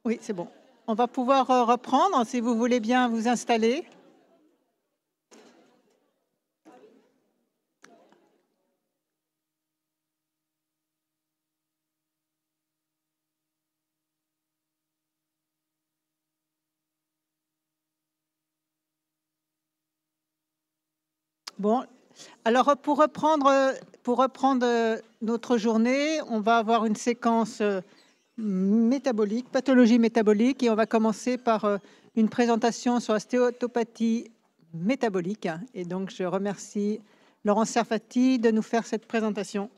Oui, c'est bon. On va pouvoir reprendre si vous voulez bien vous installer. Bon, alors pour reprendre notre journée, on va avoir une séquence métabolique, pathologie métabolique, et on va commencer par une présentation sur la stéatopathie métabolique. Et donc, je remercie Laurent Serfati de nous faire cette présentation.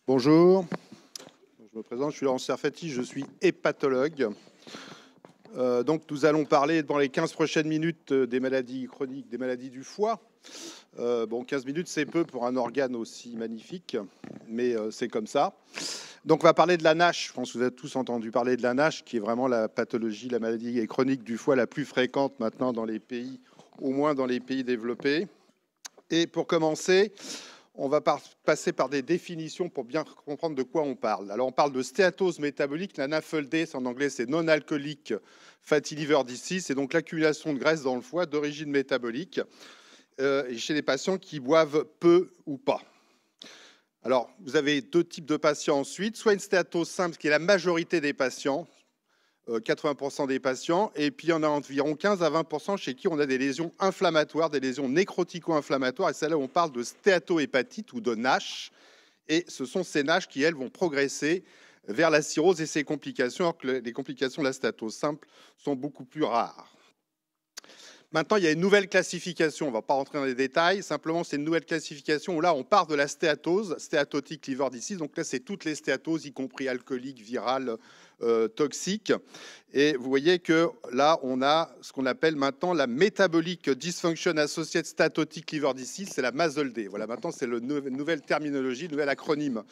Bonjour, je me présente, je suis Laurent Serfati, je suis hépatologue. Donc nous allons parler dans les 15 prochaines minutes des maladies chroniques, des maladies du foie. Bon, 15 minutes c'est peu pour un organe aussi magnifique, mais c'est comme ça. Donc on va parler de la NASH, je pense que vous avez tous entendu parler de la NASH, qui est vraiment la pathologie, la maladie chronique du foie la plus fréquente maintenant dans les pays, au moins dans les pays développés. Et pour commencer, on va passer par des définitions pour bien comprendre de quoi on parle. Alors, on parle de stéatose métabolique. La NAFLD, en anglais, c'est non-alcoolique fatty liver disease. C'est donc l'accumulation de graisse dans le foie d'origine métabolique et chez les patients qui boivent peu ou pas. Alors, vous avez deux types de patients ensuite. Soit une stéatose simple, qui est la majorité des patients, 80% des patients, et puis il y en a environ 15 à 20% chez qui on a des lésions inflammatoires, des lésions nécrotico-inflammatoires, et c'est là où on parle de stéatohépatite ou de NASH, et ce sont ces NASH qui, elles, vont progresser vers la cirrhose et ses complications, alors que les complications de la stéatose simple sont beaucoup plus rares. Maintenant, il y a une nouvelle classification, on ne va pas rentrer dans les détails, simplement c'est une nouvelle classification où là on part de la stéatose, stéatotique liver disease, donc là c'est toutes les stéatoses, y compris alcooliques, virales, toxiques. Et vous voyez que là on a ce qu'on appelle maintenant la metabolic dysfunction associated steatotic liver disease, c'est la MASLD. Voilà, maintenant c'est la nouvelle terminologie, nouvel acronyme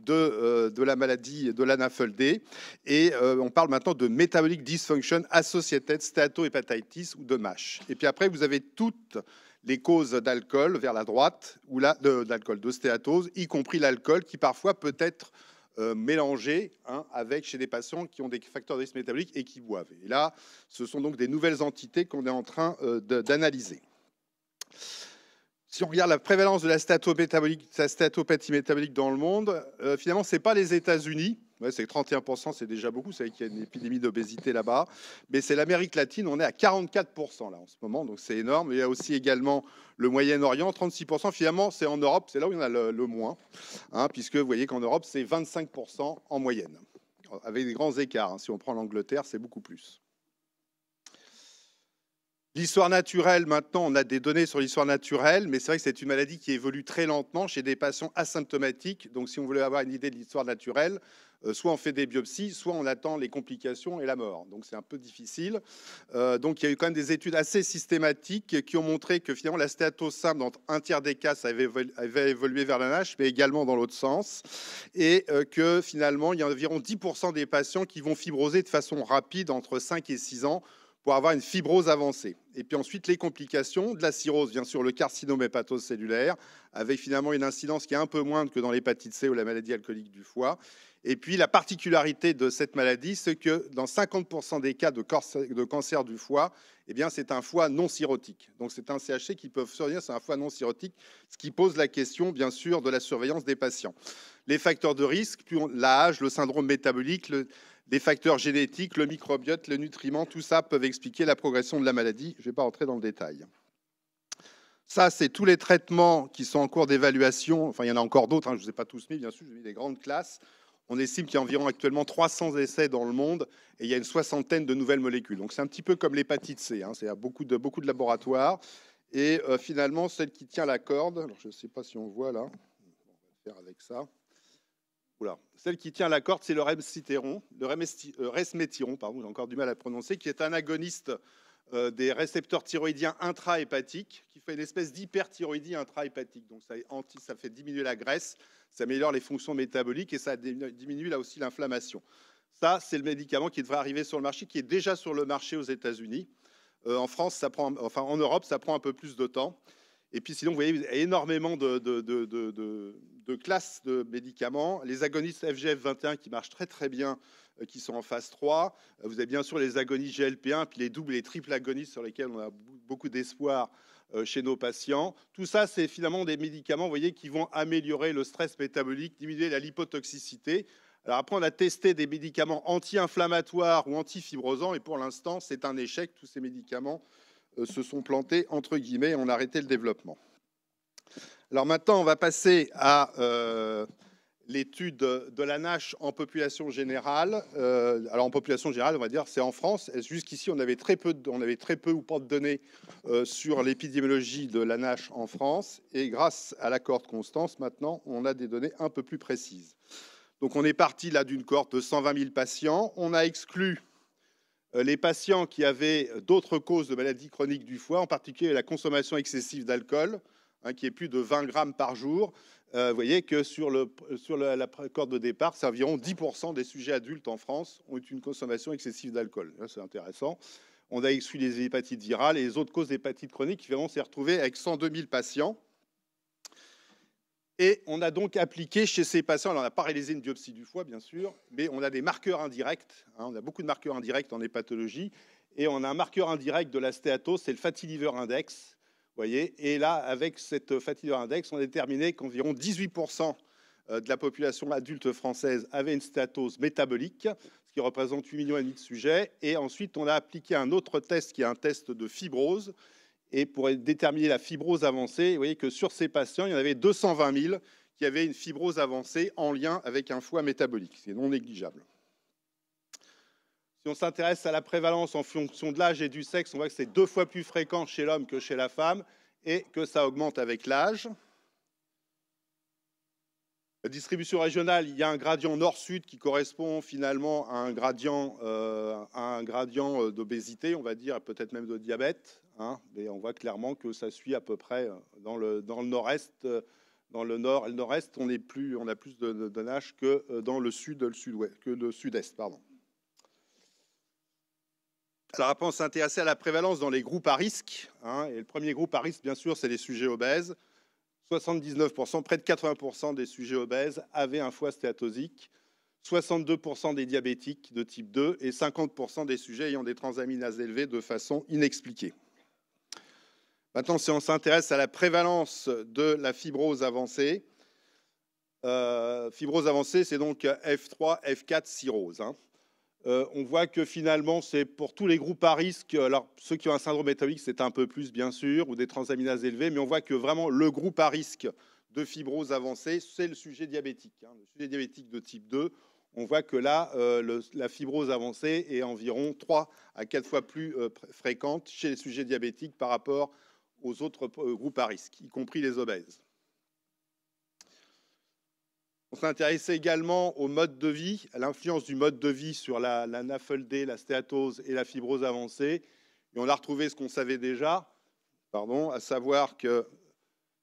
de la maladie de la NAFLD. Et on parle maintenant de metabolic dysfunction associated steatohepatitis ou de MASH. Et puis après, vous avez toutes les causes d'alcool vers la droite, ou d'alcool, de stéatose, y compris l'alcool, qui parfois peut être mélangé avec chez des patients qui ont des facteurs de risque métabolique et qui boivent. Et là, ce sont donc des nouvelles entités qu'on est en train d'analyser. Si on regarde la prévalence de la stéatopathie métabolique dans le monde, finalement, ce n'est pas les États-Unis. Ouais, c'est 31%, c'est déjà beaucoup. Vous savez qu'il y a une épidémie d'obésité là-bas. Mais c'est l'Amérique latine, on est à 44% là en ce moment, donc c'est énorme. Il y a aussi également le Moyen-Orient, 36%. Finalement, c'est en Europe, c'est là où il y en a le moins, puisque vous voyez qu'en Europe, c'est 25% en moyenne, avec des grands écarts. Si on prend l'Angleterre, c'est beaucoup plus. L'histoire naturelle, maintenant, on a des données sur l'histoire naturelle, mais c'est vrai que c'est une maladie qui évolue très lentement chez des patients asymptomatiques. Donc, si on voulait avoir une idée de l'histoire naturelle, soit on fait des biopsies, soit on attend les complications et la mort. Donc, c'est un peu difficile. Donc, il y a eu quand même des études assez systématiques qui ont montré que finalement, la stéatose simple, dans un tiers des cas, ça avait évolué vers la NASH, mais également dans l'autre sens. Et que finalement, il y a environ 10% des patients qui vont fibroser de façon rapide entre 5 et 6 ans pour avoir une fibrose avancée. Et puis ensuite, les complications de la cirrhose, bien sûr, le carcinome hépatose cellulaire, avec finalement une incidence qui est un peu moindre que dans l'hépatite C ou la maladie alcoolique du foie. Et puis la particularité de cette maladie, c'est que dans 50% des cas de cancer du foie, eh bien, c'est un foie non cirrhotique. Donc c'est un CHC qui peut survenir, c'est un foie non cirrhotique, ce qui pose la question, bien sûr, de la surveillance des patients. Les facteurs de risque, puis l'âge, le syndrome métabolique, des facteurs génétiques, le microbiote, le nutriment, tout ça peuvent expliquer la progression de la maladie. Je ne vais pas rentrer dans le détail. Ça, c'est tous les traitements qui sont en cours d'évaluation. Enfin, il y en a encore d'autres, je ne vous ai pas tous mis, bien sûr, j'ai mis des grandes classes. On estime qu'il y a environ actuellement 300 essais dans le monde et il y a une soixantaine de nouvelles molécules. Donc, c'est un petit peu comme l'hépatite C. C'est beaucoup de laboratoires. Et finalement, celle qui tient la corde, alors je ne sais pas si on voit là, on va faire avec ça. Oula. Celle qui tient la corde, c'est le resmetirom, pardon, j'ai encore du mal à prononcer, qui est un agoniste des récepteurs thyroïdiens intrahépatiques, qui fait une espèce d'hyperthyroïdie intrahépatique. Donc ça fait diminuer la graisse, ça améliore les fonctions métaboliques et ça diminue là aussi l'inflammation. Ça, c'est le médicament qui devrait arriver sur le marché, qui est déjà sur le marché aux États-Unis. En France, en Europe, ça prend un peu plus de temps. Et puis sinon, vous voyez, il y a énormément de classes de médicaments. Les agonistes FGF21 qui marchent très très bien, qui sont en phase 3. Vous avez bien sûr les agonistes GLP1, puis les doubles et les triples agonistes sur lesquels on a beaucoup d'espoir chez nos patients. Tout ça, c'est finalement des médicaments, vous voyez, qui vont améliorer le stress métabolique, diminuer la lipotoxicité. Alors après, on a testé des médicaments anti-inflammatoires ou anti-fibrosants, et pour l'instant, c'est un échec. Tous ces médicaments se sont plantés, entre guillemets, et on a arrêté le développement. Alors maintenant, on va passer à l'étude de la NASH en population générale. Alors en population générale, on va dire, c'est en France. Jusqu'ici, on avait très peu ou pas de données sur l'épidémiologie de la NASH en France. Et grâce à la cohorte Constance, maintenant, on a des données un peu plus précises. Donc on est parti là d'une cohorte de 120 000 patients. On a exclu les patients qui avaient d'autres causes de maladies chroniques du foie, en particulier la consommation excessive d'alcool, qui est plus de 20 grammes par jour. Vous voyez que sur la cohorte de départ, c'est environ 10% des sujets adultes en France ont une consommation excessive d'alcool. C'est intéressant. On a exclu les hépatites virales et les autres causes d'hépatite chronique qui s'est retrouvé avec 102 000 patients. Et on a donc appliqué chez ces patients, alors on n'a pas réalisé une biopsie du foie, bien sûr, mais on a des marqueurs indirects. On a beaucoup de marqueurs indirects en hépatologie. Et on a un marqueur indirect de la stéatose, c'est le fatty liver index. Vous voyez, et là, avec cette fatty liver index, on a déterminé qu'environ 18% de la population adulte française avait une stéatose métabolique, ce qui représente 8,5 millions de sujets. Et ensuite, on a appliqué un autre test qui est un test de fibrose. Et pour déterminer la fibrose avancée, vous voyez que sur ces patients, il y en avait 220 000 qui avaient une fibrose avancée en lien avec un foie métabolique. C'est non négligeable. Si on s'intéresse à la prévalence en fonction de l'âge et du sexe, on voit que c'est 2 fois plus fréquent chez l'homme que chez la femme et que ça augmente avec l'âge. La distribution régionale, il y a un gradient nord-sud qui correspond finalement à un gradient d'obésité, on va dire, peut-être même de diabète. Mais on voit clairement que ça suit à peu près dans le nord-est. Dans le nord et le nord-est, on a plus de NASH que dans le sud, le sud-est, pardon. Alors après, on s'intéressait à la prévalence dans les groupes à risque. Et le premier groupe à risque, bien sûr, c'est les sujets obèses. 79%, près de 80% des sujets obèses avaient un foie stéatosique, 62% des diabétiques de type 2 et 50% des sujets ayant des transaminases élevées de façon inexpliquée. Maintenant, si on s'intéresse à la prévalence de la fibrose avancée, c'est donc F3, F4 cirrhose. On voit que finalement, c'est pour tous les groupes à risque. Alors, ceux qui ont un syndrome métabolique, c'est un peu plus, bien sûr, ou des transaminases élevées, mais on voit que vraiment le groupe à risque de fibrose avancée, c'est le sujet diabétique. Le sujet diabétique de type 2, on voit que là, la fibrose avancée est environ 3 à 4 fois plus fréquente chez les sujets diabétiques par rapport aux autres groupes à risque, y compris les obèses. On s'est intéressé également au mode de vie, à l'influence du mode de vie sur la NAFLD, la stéatose et la fibrose avancée. Et on a retrouvé ce qu'on savait déjà, à savoir que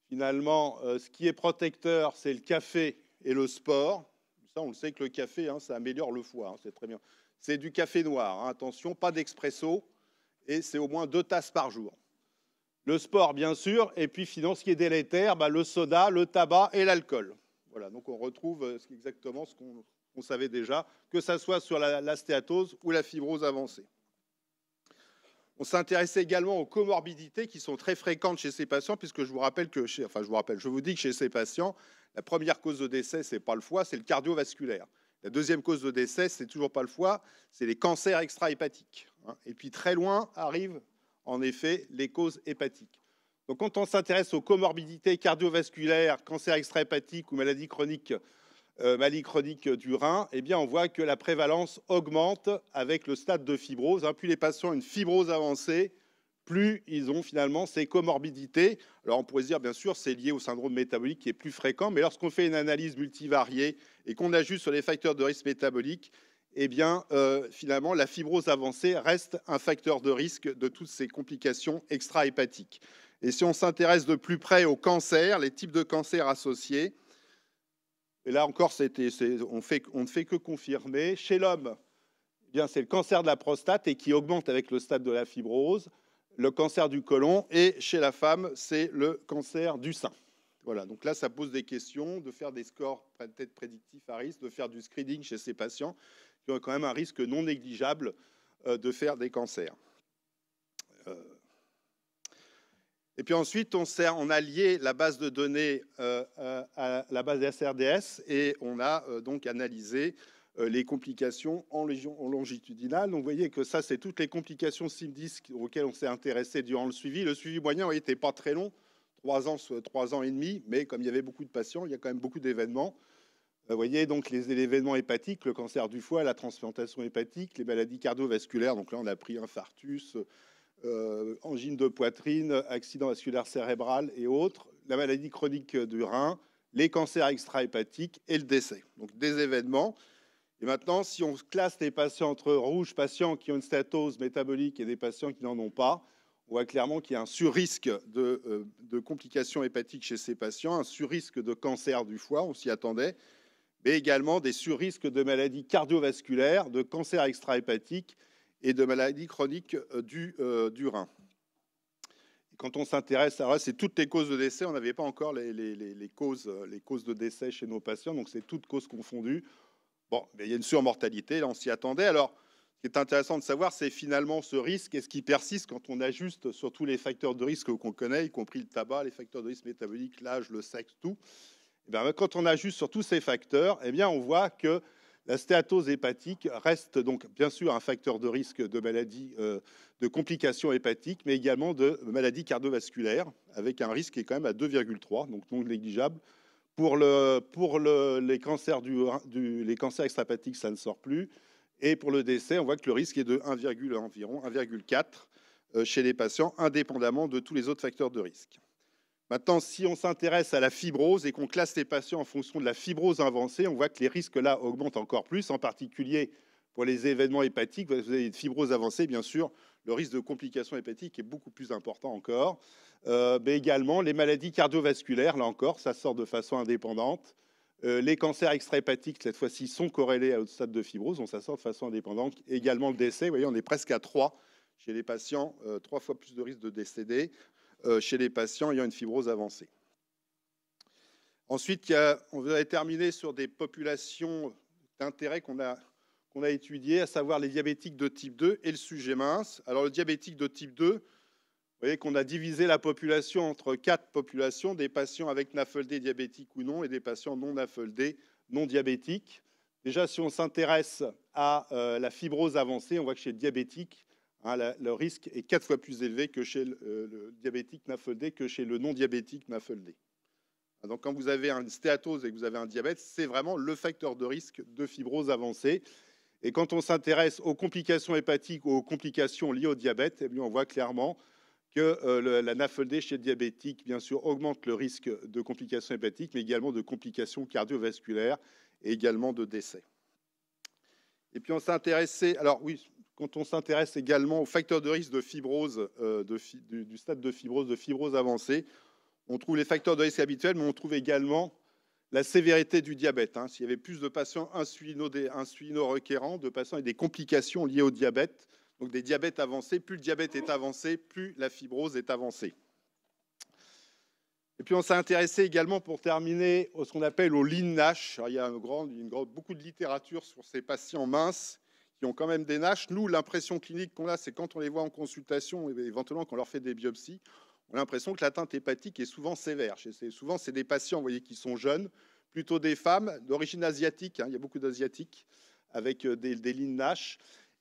finalement, ce qui est protecteur, c'est le café et le sport. Ça, on le sait que le café, ça améliore le foie, c'est très bien. C'est du café noir, attention, pas d'expresso, et c'est au moins 2 tasses par jour. Le sport, bien sûr, et puis finalement, ce qui est délétère, le soda, le tabac et l'alcool. Voilà, donc on retrouve exactement ce qu'on savait déjà, que ça soit sur la stéatose ou la fibrose avancée. On s'intéressait également aux comorbidités qui sont très fréquentes chez ces patients, puisque je vous dis que chez ces patients, la première cause de décès, c'est pas le foie, c'est le cardiovasculaire. La deuxième cause de décès, c'est toujours pas le foie, c'est les cancers extra-hépatiques. Et puis très loin arrivent en effet les causes hépatiques. Donc, quand on s'intéresse aux comorbidités cardiovasculaires, cancer extra-hépatique ou maladie chronique du rein, eh bien, on voit que la prévalence augmente avec le stade de fibrose. Plus les patients ont une fibrose avancée, plus ils ont finalement ces comorbidités. Alors, on pourrait se dire, bien sûr, c'est lié au syndrome métabolique qui est plus fréquent, mais lorsqu'on fait une analyse multivariée et qu'on ajuste sur les facteurs de risque métabolique, eh bien, finalement, la fibrose avancée reste un facteur de risque de toutes ces complications extra-hépatiques. Et si on s'intéresse de plus près aux cancers, les types de cancers associés, et là encore, on ne fait que confirmer. Chez l'homme, c'est le cancer de la prostate et qui augmente avec le stade de la fibrose. le cancer du côlon, et chez la femme, c'est le cancer du sein. Voilà, donc là, ça pose des questions de faire des scores peut-être prédictifs à risque, de faire du screening chez ces patients qui ont quand même un risque non négligeable de faire des cancers. Et puis ensuite, on a lié la base de données à la base SRDS et on a donc analysé les complications en longitudinal. Donc vous voyez que ça, c'est toutes les complications SIM10 auxquelles on s'est intéressé durant le suivi. Le suivi moyen n'était pas très long, 3 ans et demi, mais comme il y avait beaucoup de patients, il y a quand même beaucoup d'événements. Vous voyez donc les événements hépatiques, le cancer du foie, la transplantation hépatique, les maladies cardiovasculaires. Donc là, on a pris infarctus, angine de poitrine, accident vasculaire cérébral et autres, la maladie chronique du rein, les cancers extra-hépatiques et le décès. Donc des événements. Et maintenant, si on classe les patients entre rouge, patients qui ont une stéatose métabolique et des patients qui n'en ont pas, on voit clairement qu'il y a un surrisque de complications hépatiques chez ces patients, un surrisque de cancer du foie, on s'y attendait, mais également des surrisques de maladies cardiovasculaires, de cancers extra-hépatiques et de maladies chroniques du rein. Et quand on s'intéresse, alors c'est toutes les causes de décès, on n'avait pas encore les causes de décès chez nos patients, donc c'est toutes causes confondues. Bon, mais il y a une surmortalité, là on s'y attendait. Alors, ce qui est intéressant de savoir, c'est finalement ce risque, est-ce qu'il persiste quand on ajuste sur tous les facteurs de risque qu'on connaît, y compris le tabac, les facteurs de risque métaboliques, l'âge, le sexe, tout. Et bien, quand on ajuste sur tous ces facteurs, eh bien, on voit que la stéatose hépatique reste donc bien sûr un facteur de risque de maladie, de complications hépatiques, mais également de maladies cardiovasculaires, avec un risque qui est quand même à 2,3, donc non négligeable. Pour les cancers les cancers extra-hépatiques, ça ne sort plus. Et pour le décès, on voit que le risque est de environ 1,4 chez les patients, indépendamment de tous les autres facteurs de risque. Maintenant, si on s'intéresse à la fibrose et qu'on classe les patients en fonction de la fibrose avancée, on voit que les risques là augmentent encore plus, en particulier pour les événements hépatiques. Vous avez une fibrose avancée, bien sûr, le risque de complications hépatiques est beaucoup plus important encore. Mais également les maladies cardiovasculaires, là encore, ça sort de façon indépendante. Les cancers extra-hépatiques, cette fois-ci, sont corrélés au stade de fibrose, donc ça sort de façon indépendante. Également le décès, vous voyez, on est presque à 3 chez les patients, 3 fois plus de risque de décéder chez les patients ayant une fibrose avancée. Ensuite, on va terminer sur des populations d'intérêt qu'on a étudiées, à savoir les diabétiques de type 2 et le sujet mince. Alors le diabétique de type 2, vous voyez qu'on a divisé la population entre 4 populations, des patients avec NAFLD diabétique ou non et des patients non NAFLD non diabétiques. Déjà, si on s'intéresse à la fibrose avancée, on voit que chez le diabétique, le risque est 4 fois plus élevé que chez le diabétique NAFLD que chez le non-diabétique NAFLD. Donc quand vous avez une stéatose et que vous avez un diabète, c'est vraiment le facteur de risque de fibrose avancée. Et quand on s'intéresse aux complications hépatiques ou aux complications liées au diabète, eh bien on voit clairement que la NAFLD chez le diabétique, bien sûr, augmente le risque de complications hépatiques, mais également de complications cardiovasculaires et également de décès. Et puis on s'est intéressé, alors oui, quand on s'intéresse également aux facteurs de risque de fibrose, du stade de fibrose avancée, on trouve les facteurs de risque habituels, mais on trouve également la sévérité du diabète. S'il y avait plus de patients insulino-requérants, de patients avec des complications liées au diabète, donc des diabètes avancés, plus le diabète est avancé, plus la fibrose est avancée. Et puis on s'est intéressé également, pour terminer, à ce qu'on appelle au lean NASH. Alors, il y a beaucoup de littérature sur ces patients minces qui ont quand même des NASH. Nous, l'impression clinique qu'on a, c'est quand on les voit en consultation, et éventuellement qu'on leur fait des biopsies, on a l'impression que l'atteinte hépatique est souvent sévère. Souvent, c'est des patients, vous voyez, qui sont jeunes, plutôt des femmes d'origine asiatique. Il y a beaucoup d'asiatiques avec des lignes NASH.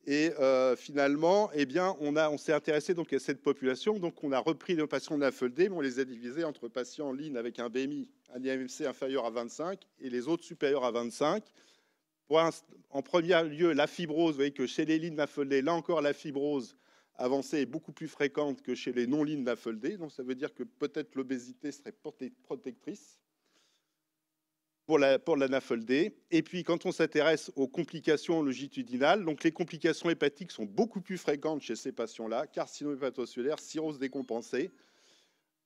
Et finalement, eh bien, on s'est intéressé donc à cette population. Donc, on a repris nos patients NAFLD, mais on les a divisés entre patients en ligne avec un BMI, un IMC inférieur à 25 et les autres supérieurs à 25. En premier lieu, la fibrose, vous voyez que chez les lignes NAFLD, là encore, la fibrose avancée est beaucoup plus fréquente que chez les non-lignes NAFLD. Donc, ça veut dire que peut-être l'obésité serait protectrice pour la NAFLD. Et puis, quand on s'intéresse aux complications longitudinales, donc les complications hépatiques sont beaucoup plus fréquentes chez ces patients-là, carcinome hépatocellulaire, cirrhose décompensée.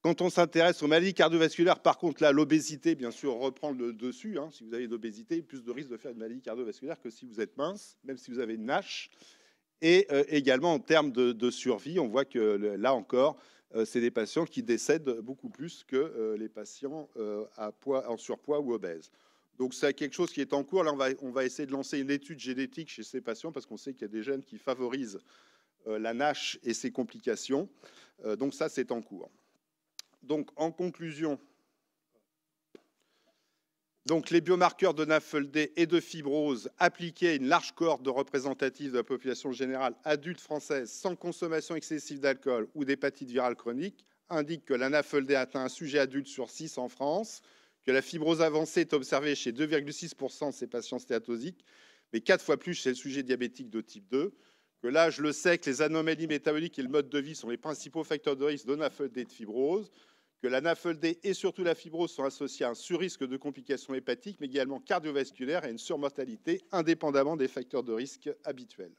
Quand on s'intéresse aux maladies cardiovasculaires, par contre, là, l'obésité, bien sûr, reprend le dessus. Si vous avez de l'obésité, plus de risque de faire une maladie cardiovasculaire que si vous êtes mince, même si vous avez une NASH. Et également en termes de survie, on voit que là encore, c'est des patients qui décèdent beaucoup plus que les patients en surpoids ou obèses. Donc c'est quelque chose qui est en cours. Là, on va essayer de lancer une étude génétique chez ces patients parce qu'on sait qu'il y a des gènes qui favorisent la NASH et ses complications. Donc ça, c'est en cours. Donc en conclusion, donc les biomarqueurs de NAFLD et de fibrose appliqués à une large cohorte de représentative de la population générale adulte française sans consommation excessive d'alcool ou d'hépatite virale chronique indiquent que la NAFLD atteint un sujet adulte sur 6 en France, que la fibrose avancée est observée chez 2,6% de ces patients stéatosiques, mais 4 fois plus chez le sujet diabétique de type 2, que l'âge, le sexe, les anomalies métaboliques et le mode de vie sont les principaux facteurs de risque de NAFLD et de fibrose, que la NAFLD et surtout la fibrose sont associés à un surrisque de complications hépatiques, mais également cardiovasculaires et une surmortalité indépendamment des facteurs de risque habituels.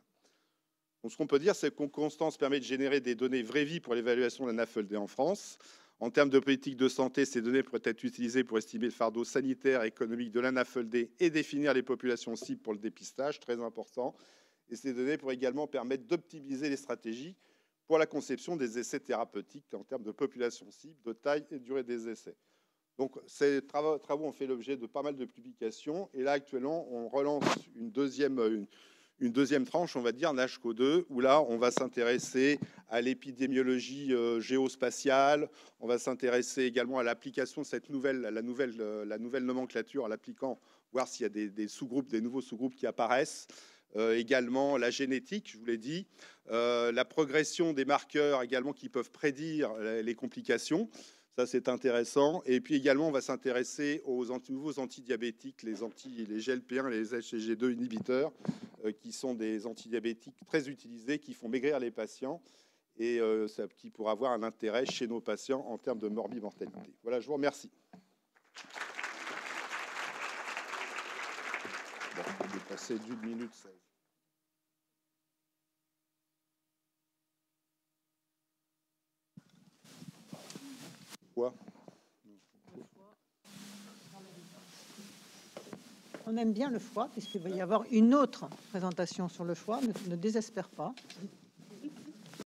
Donc, ce qu'on peut dire, c'est que Constance permet de générer des données vraie vie pour l'évaluation de la NAFLD en France. En termes de politique de santé, ces données pourraient être utilisées pour estimer le fardeau sanitaire et économique de la NAFLD et définir les populations cibles pour le dépistage, très important. Et ces données pourraient également permettre d'optimiser les stratégies pour la conception des essais thérapeutiques en termes de population cible, de taille et de durée des essais. Donc, ces travaux ont fait l'objet de pas mal de publications. Et là, actuellement, on relance une deuxième tranche, on va dire, NASHCO2, où là, on va s'intéresser à l'épidémiologie géospatiale. On va s'intéresser également à l'application de cette la nouvelle nomenclature, en l'appliquant, voir s'il y a des sous-groupes, des nouveaux sous-groupes qui apparaissent. Également la génétique, je vous l'ai dit, la progression des marqueurs également qui peuvent prédire les complications. Ça, c'est intéressant. Et puis également, on va s'intéresser aux nouveaux antidiabétiques, les GLP-1 et les SGLT2 inhibiteurs, qui sont des antidiabétiques très utilisés, qui font maigrir les patients et qui pourraient avoir un intérêt chez nos patients en termes de morbimortalité. Voilà, je vous remercie. Bon, j'ai passé d'1 minute 16. Quoi ? On aime bien le foie, puisqu'il va y avoir une autre présentation sur le foie, ne désespère pas.